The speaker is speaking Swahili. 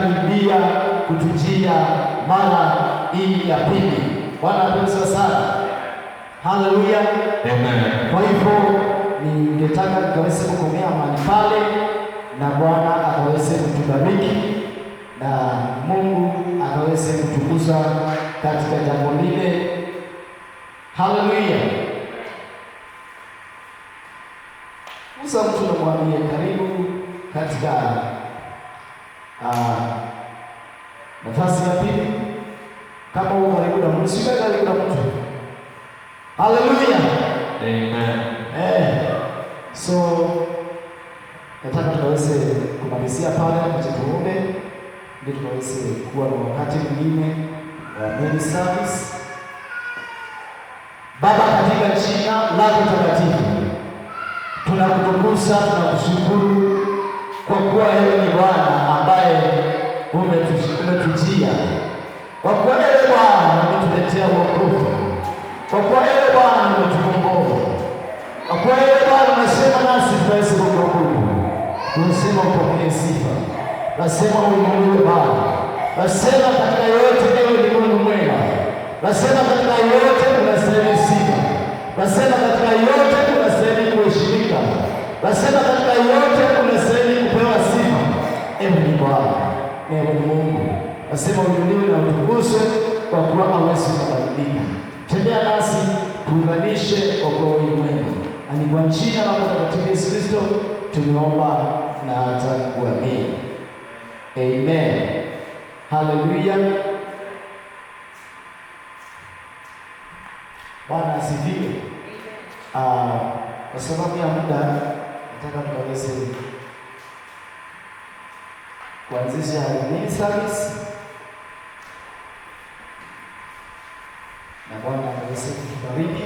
anakaribia kutujia mara hii ya pili. Bwana asifiwe sana. Haleluya. Amen. Kwa hivyo ningetaka tukaweze kukomea mahali pale, na Bwana akaweze kutubariki na Mungu akaweze kutukuza katika jambo lile. Haleluya. Musa mtu namwambie karibu katika nafasi ya pili. Kama uko karibu na mtu, sio karibu na mtu. Haleluya. Amen. So nataka tukaweze kumalizia pale, tuombe ili tukaweze kuwa na wakati mwingine wa main service. Baba, katika jina lako takatifu tunakutukuza, tunakushukuru kwa kuwa wewe ni Bwana ambaye umetujia, kwa kuwa wewe Bwana umetuletea wokovu, kwa kuwa wewe Bwana umetukomboa, kwa kuwa wewe Bwana unasema nasi tuweze kukuabudu. Tunasema upokee sifa, nasema uinuliwe Baba, nasema katika yote ewe ni Mungu mwema, nasema katika yote unastahili sifa, nasema katika yote unastahili kuheshimika, nasema katika yote unastahili kupewa sifa. Ewe ni Bwana, ewe ni Mungu, nasema uinuliwe na utukuzwe, kwa kuwa hawezi kubadilika. Tembea nasi, tuunganishe wokovu mwema. Ni kwa jina la Mtakatifu Yesu Kristo tumeomba na hata kuamini. Amen. Haleluya. Bwana asifiwe. Kwa sababu ya muda nataka tukaweze kuanzisha main service, na Bwana aweze kutubariki.